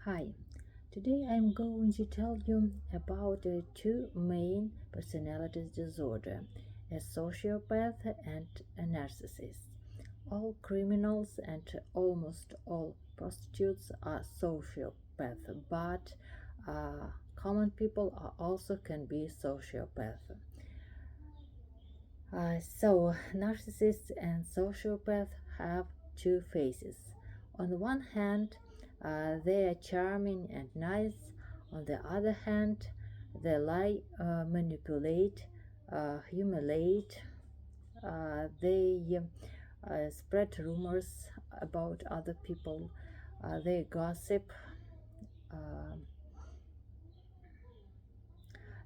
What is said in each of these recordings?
Hi, today I'm going to tell you about the two main personality disorder, a sociopath and a narcissist. All criminals and almost all prostitutes are sociopaths, but common people are also can be sociopaths. So, narcissists and sociopaths have two faces. On the one hand, they are charming and nice. On the other hand, they lie, manipulate, humiliate. They spread rumors about other people. They gossip, uh,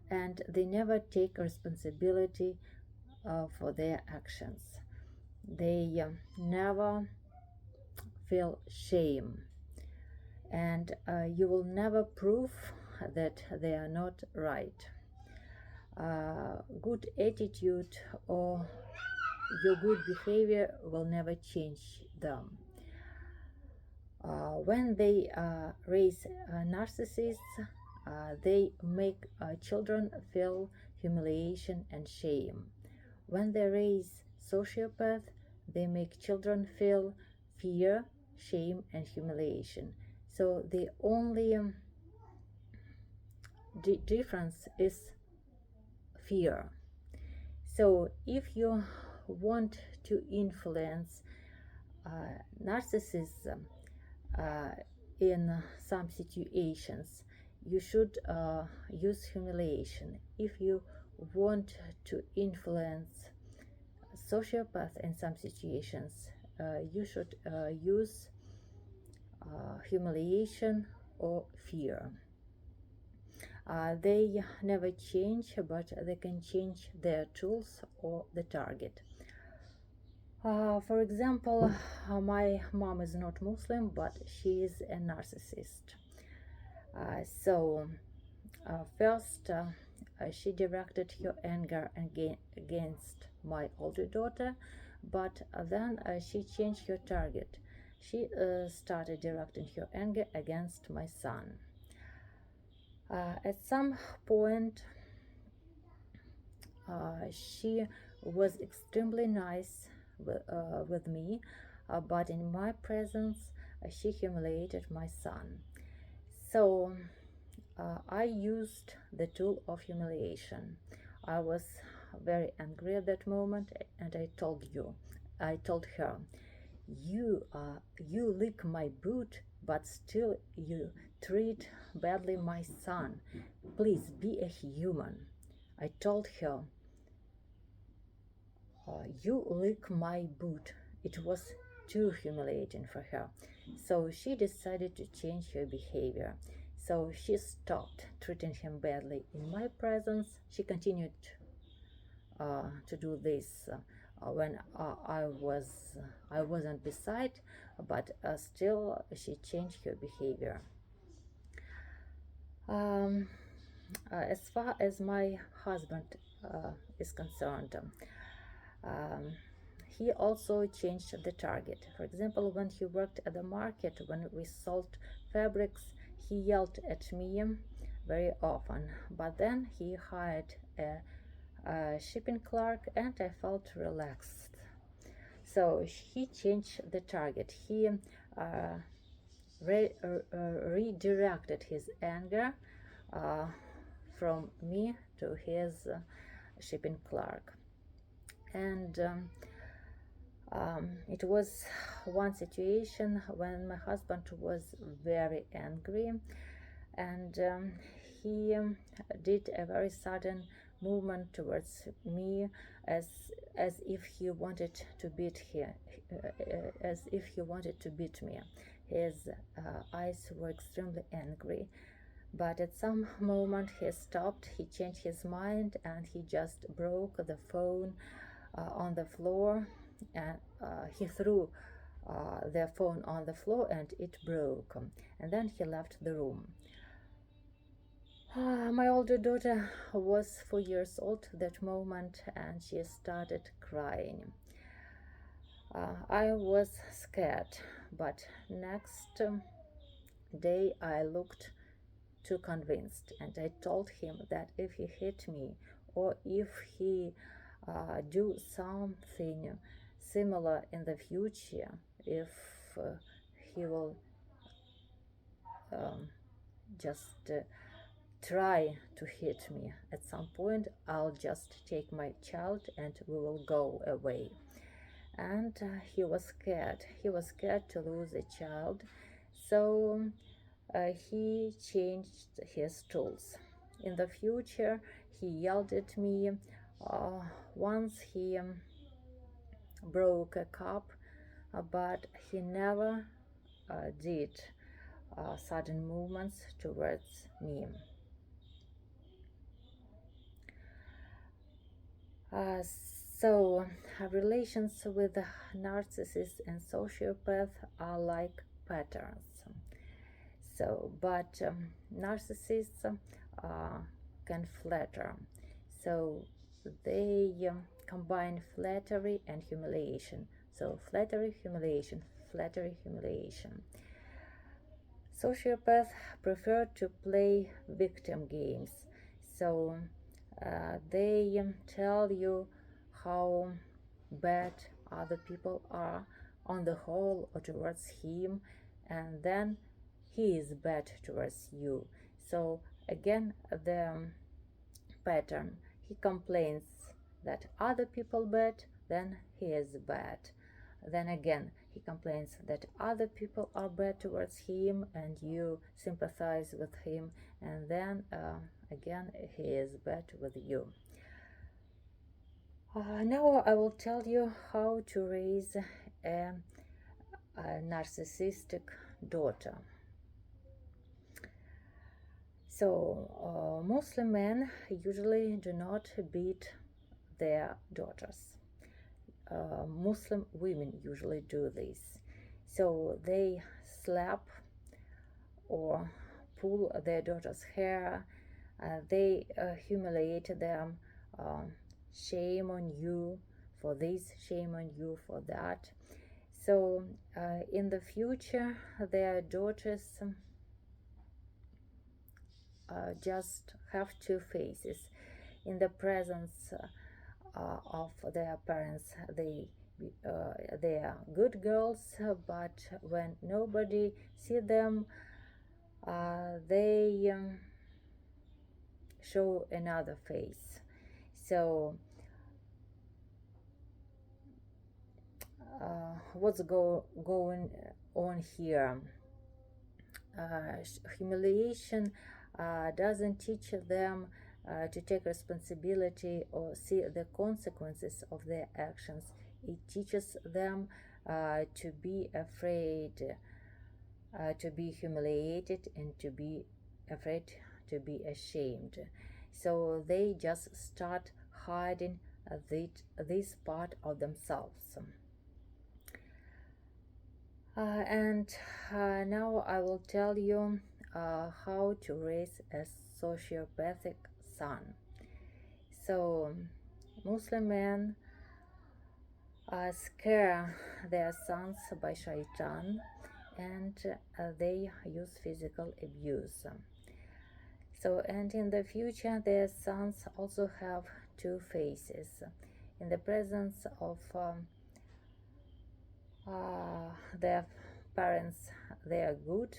and they never take responsibility for their actions. They never feel shame, and you will never prove that they are not right. Good attitude or your good behavior will never change them. When they raise narcissists, they make children feel humiliation and shame. When they raise sociopath, they make children feel fear, shame, and humiliation. So the only difference is fear. So if you want to influence narcissism uh, in some situations, you should use humiliation. If you want to influence sociopath in some situations, you should use humiliation or fear. They never change, but they can change their tools or the target. For example, my mom is not Muslim, but she is a narcissist. So, first, she directed her anger against my older daughter, but then she changed her target. She started directing her anger against my son. At some point, she was extremely nice with me, but in my presence, she humiliated my son. So I used the tool of humiliation. I was very angry at that moment, and I told her, you lick my boot, but still you treat badly my son. Please be a human. I told her, you lick my boot. It was too humiliating for her. So she decided to change her behavior. So she stopped treating him badly in my presence. She continued to do this when I wasn't beside, but still she changed her behavior. Um, as far as my husband is concerned, um, he also changed the target. For example, when he worked at the market, when we sold fabrics, he yelled at me very often. But then he hired a shipping clerk, and I felt relaxed. So he changed the target. He redirected his anger uh, from me to his shipping clerk. And it was one situation when my husband was very angry, and he did a very sudden movement towards me, as as if he wanted to beat as if he wanted to beat me. His eyes were extremely angry, but at some moment he stopped, he changed his mind, and he just broke the phone on the floor, and he threw their phone on the floor and it broke, and then he left the room. My older daughter was 4 years old that moment, and she started crying. I was scared, but day I looked too convinced, and I told him that if he hit me or if he do something similar in the future, if he will just try to hit me at some point, I'll just take my child and we will go away. And he was scared. He was scared to lose a child, so he changed his tools. In the future, he yelled at me. Once he broke a cup, but he never did sudden movements towards me. So, relations with narcissists and sociopaths are like patterns. So, but narcissists can flatter. So, they combine flattery and humiliation. So, flattery, humiliation, flattery, humiliation. Sociopaths prefer to play victim games. So, they tell you how bad other people are on the whole or towards him, and then he is bad towards you. So again, the pattern: he complains that other people bad, then he is bad. Then again, he complains that other people are bad towards him and you sympathize with him, and then again he is bad with you. Now I will tell you how to raise a narcissistic daughter. So Muslim men usually do not beat their daughters. Muslim women usually do this. So they slap or pull their daughter's hair, they humiliate them, shame on you for this, shame on you for that. So in the future, their daughters just have two faces. In the presence of their parents, they are good girls, but when nobody see them, they show another face. So what's going on here? Humiliation doesn't teach them to take responsibility or see the consequences of their actions. It teaches them to be afraid, to be humiliated, and to be afraid, to be ashamed. So they just start hiding this part of themselves. And now I will tell you how to raise a sociopathic son. So Muslim men scare their sons by shaitan, and they use physical abuse. So, and in the future, their sons also have two faces. In the presence of their parents, they are good,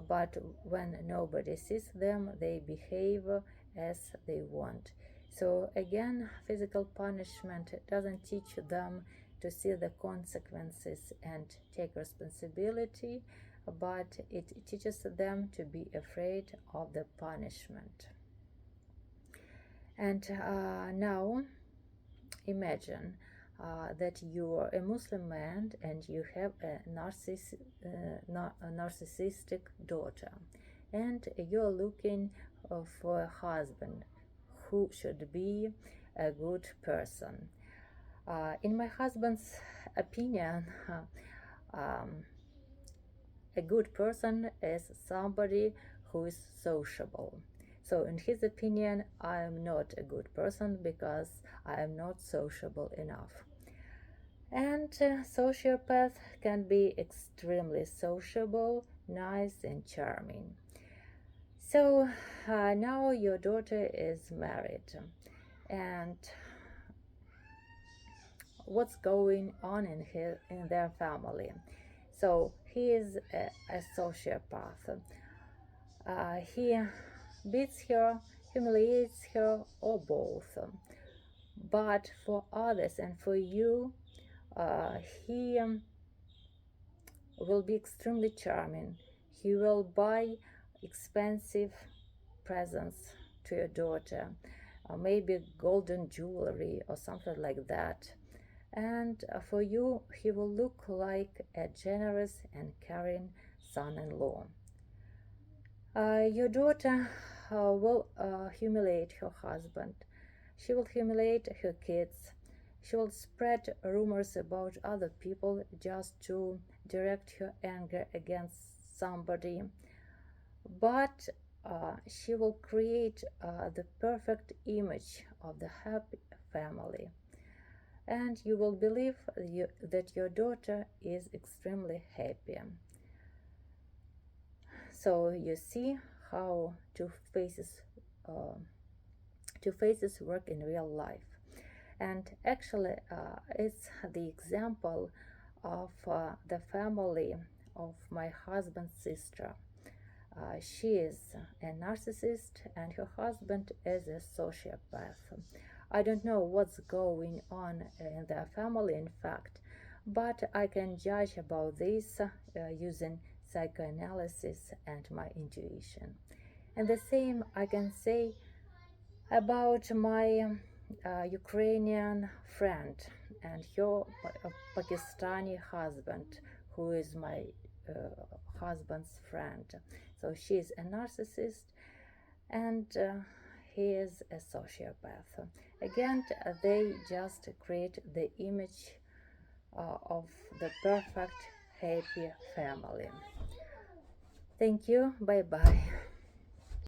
but when nobody sees them, they behave as they want. So again, physical punishment doesn't teach them to see the consequences and take responsibility, but it teaches them to be afraid of the punishment. And now imagine that you are a Muslim man and you have a narcissistic daughter, and you're looking for a husband who should be a good person. In my husband's opinion, a good person is somebody who is sociable. So in his opinion, I am not a good person because I am not sociable enough. And sociopaths can be extremely sociable nice and charming. So now your daughter is married, and what's going on in their family? So he is a sociopath. He beats her, humiliates her, or both. But for others and for you, he will be extremely charming. He will buy expensive presents to your daughter, maybe golden jewelry or something like that. And for you, he will look like a generous and caring son in law. Your daughter will humiliate her husband. She will humiliate her kids. She will spread rumors about other people just to direct her anger against somebody. But she will create the perfect image of the happy family. And you will believe that your daughter is extremely happy. So you see how uh, two faces work in real life. And actually, it's the example of the family of my husband's sister. She is a narcissist, and her husband is a sociopath. I don't know what's going on in their family, in fact, but I can judge about this using psychoanalysis and my intuition. And the same I can say about my Ukrainian friend and her Pakistani husband, who is my husband's friend. So she is a narcissist, and he is a sociopath. Again, they just create the image of the perfect, happy family. Thank you. Bye bye.